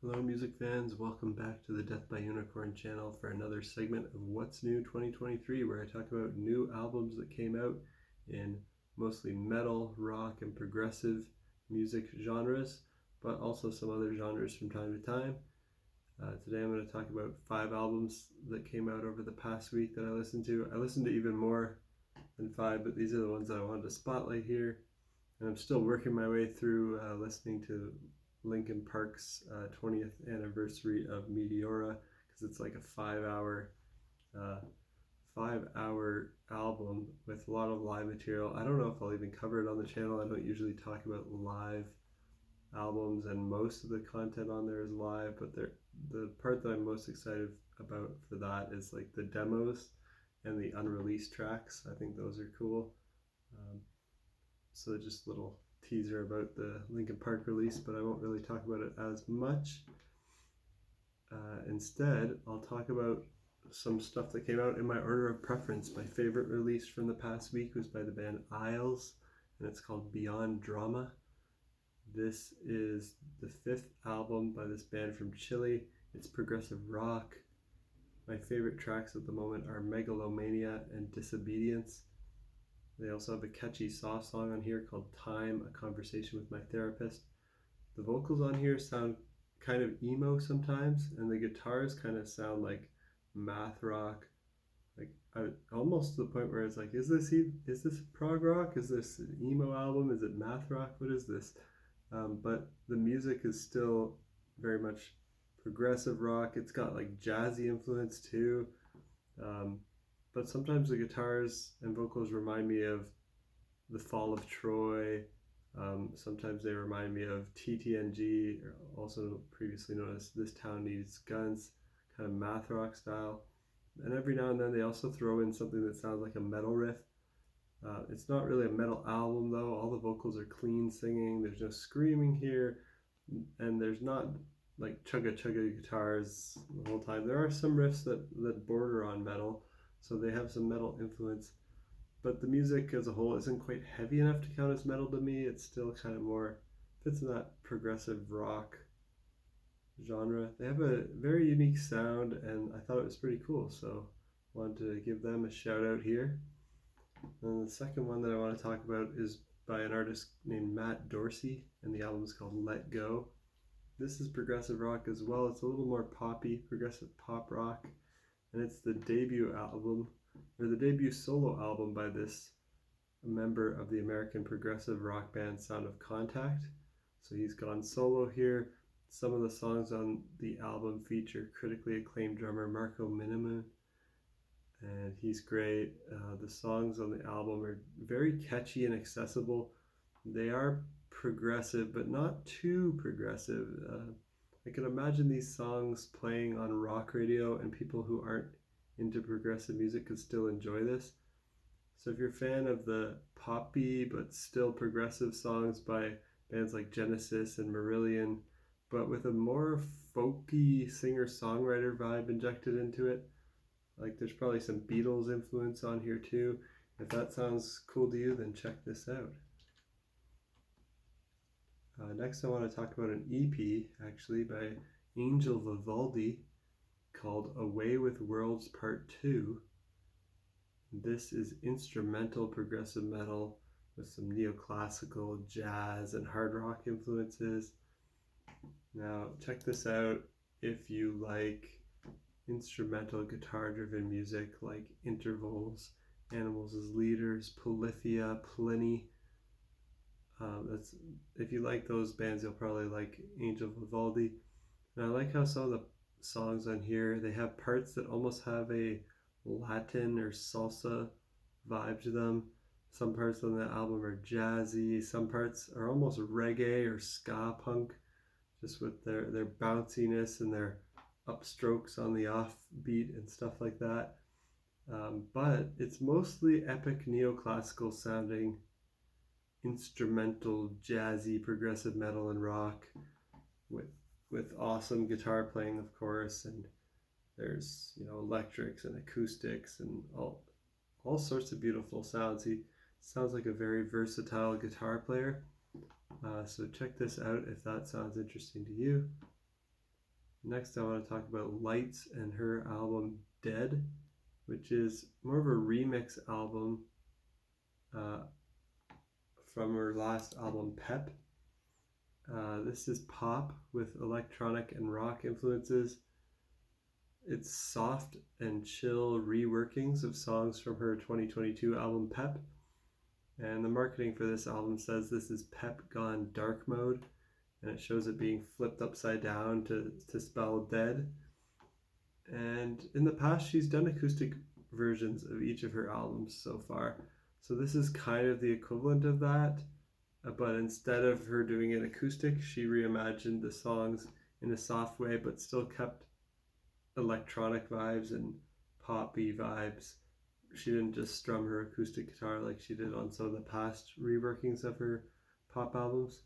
Hello, music fans. Welcome back to the Death by Unicorn channel for another segment of What's New 2023, where I talk about new albums that came out in mostly metal, rock, and progressive music genres, but also some other genres from time to time. Today I'm going to talk about 5 albums that came out over the past week that I listened to. I listened to even more than 5, but these are the ones that I wanted to spotlight here. And I'm still working my way through listening to Linkin Park's 20th anniversary of Meteora, because it's like a 5 hour album with a lot of live material. I don't know if I'll even cover it on the channel. I don't usually talk about live albums, and most of the content on there is live, but the part that I'm most excited about for that is like the demos and the unreleased tracks. I think those are cool. So just a little teaser about the Linkin Park release, but I won't really talk about it as much. Instead, I'll talk about some stuff that came out in my order of preference. My favorite release from the past week was by the band Isles, and it's called Beyond Drama. This is the 5th album by this band from Chile. It's progressive rock. My favorite tracks at the moment are Megalomania and Disobedience. They also have a catchy soft song on here called Time, a Conversation with My Therapist. The vocals on here sound kind of emo sometimes, and the guitars kind of sound like math rock. Like almost to the point where it's like, is this prog rock? Is this an emo album? Is it math rock? What is this? But the music is still very much progressive rock. It's got like jazzy influence too. But sometimes the guitars and vocals remind me of The Fall of Troy. Sometimes they remind me of TTNG, or also previously known as This Town Needs Guns, kind of math rock style. And every now and then they also throw in something that sounds like a metal riff. It's not really a metal album though. All the vocals are clean singing. There's no screaming here, and there's not like chugga chugga guitars the whole time. There are some riffs that border on metal, so they have some metal influence, but the music as a whole isn't quite heavy enough to count as metal to me. It's still kind of more fits in that progressive rock genre. They have a very unique sound, and I thought it was pretty cool, so wanted to give them a shout out here. And the second one that I want to talk about is by an artist named Matt Dorsey, and the album is called Let Go. This is progressive rock as well. It's a little more poppy, progressive pop rock, and it's the debut album, or the debut solo album by this member of the American progressive rock band Sound of Contact. So he's gone solo here. Some of the songs on the album feature critically acclaimed drummer Marco Miniman, and he's great. The songs on the album are very catchy and accessible. They are progressive, but not too progressive. I can imagine these songs playing on rock radio, and people who aren't into progressive music could still enjoy this. So if you're a fan of the poppy but still progressive songs by bands like Genesis and Marillion, but with a more folky singer-songwriter vibe injected into it, like there's probably some Beatles influence on here too. If that sounds cool to you, then check this out. Next I want to talk about an EP actually by Angel Vivaldi called Away with Worlds Part 2. This is instrumental progressive metal with some neoclassical, jazz, and hard rock influences. Now check this out if you like instrumental guitar-driven music like Intervals, Animals as Leaders, Polyphia, Pliny. If you like those bands, you'll probably like Angel Vivaldi. And I like how some of the songs on here, they have parts that almost have a Latin or salsa vibe to them. Some parts on the album are jazzy. Some parts are almost reggae or ska punk, just with their bounciness and their upstrokes on the offbeat and stuff like that. But it's mostly epic neoclassical sounding instrumental jazzy progressive metal and rock with awesome guitar playing, of course, and there's electrics and acoustics and all sorts of beautiful sounds. He sounds like a very versatile guitar player. So check this out if that sounds interesting to you. Next, I want to talk about Lights and her album Dead, which is more of a remix album uh, from her last album Pep. This is pop with electronic and rock influences. It's soft and chill reworkings of songs from her 2022 album Pep. And the marketing for this album says this is Pep gone dark mode, and it shows it being flipped upside down to spell dead. And in the past, she's done acoustic versions of each of her albums so far. So this is kind of the equivalent of that, but instead of her doing it acoustic, she reimagined the songs in a soft way, but still kept electronic vibes and poppy vibes. She didn't just strum her acoustic guitar like she did on some of the past reworkings of her pop albums.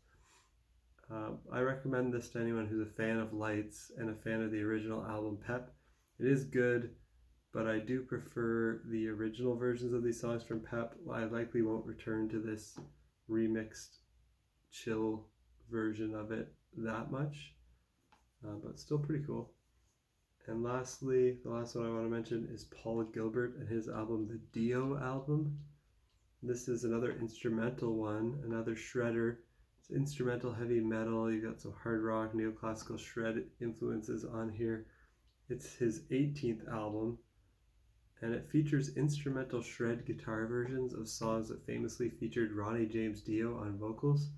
I recommend this to anyone who's a fan of Lights and a fan of the original album Pep. It is good, but I do prefer the original versions of these songs from Pep. I likely won't return to this remixed chill version of it that much, but still pretty cool. And lastly, the last one I want to mention is Paul Gilbert and his album, the Dio album. This is another instrumental one, another shredder. It's instrumental heavy metal. You got some hard rock, neoclassical shred influences on here. It's his 18th album, and it features instrumental shred guitar versions of songs that famously featured Ronnie James Dio on vocals.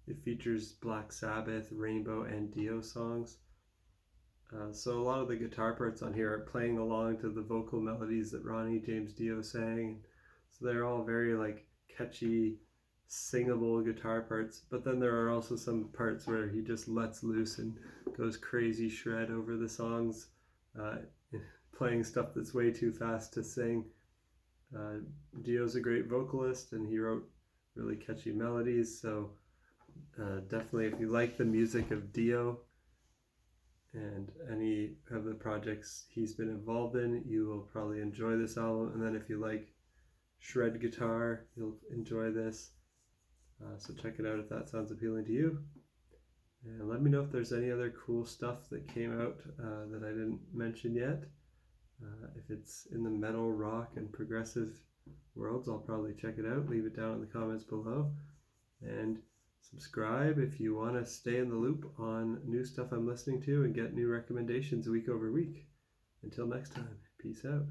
It features Black Sabbath, Rainbow, and Dio songs. So a lot of the guitar parts on here are playing along to the vocal melodies that Ronnie James Dio sang. So they're all very like catchy, singable guitar parts. But then there are also some parts where he just lets loose and goes crazy shred over the songs, playing stuff that's way too fast to sing. Dio's a great vocalist, and he wrote really catchy melodies. So definitely, if you like the music of Dio and any of the projects he's been involved in, you will probably enjoy this album. And then if you like shred guitar, you'll enjoy this. So check it out if that sounds appealing to you. And let me know if there's any other cool stuff that came out that I didn't mention yet. If it's in the metal, rock, and progressive worlds, I'll probably check it out. Leave it down in the comments below. And subscribe if you want to stay in the loop on new stuff I'm listening to and get new recommendations week over week. Until next time, peace out.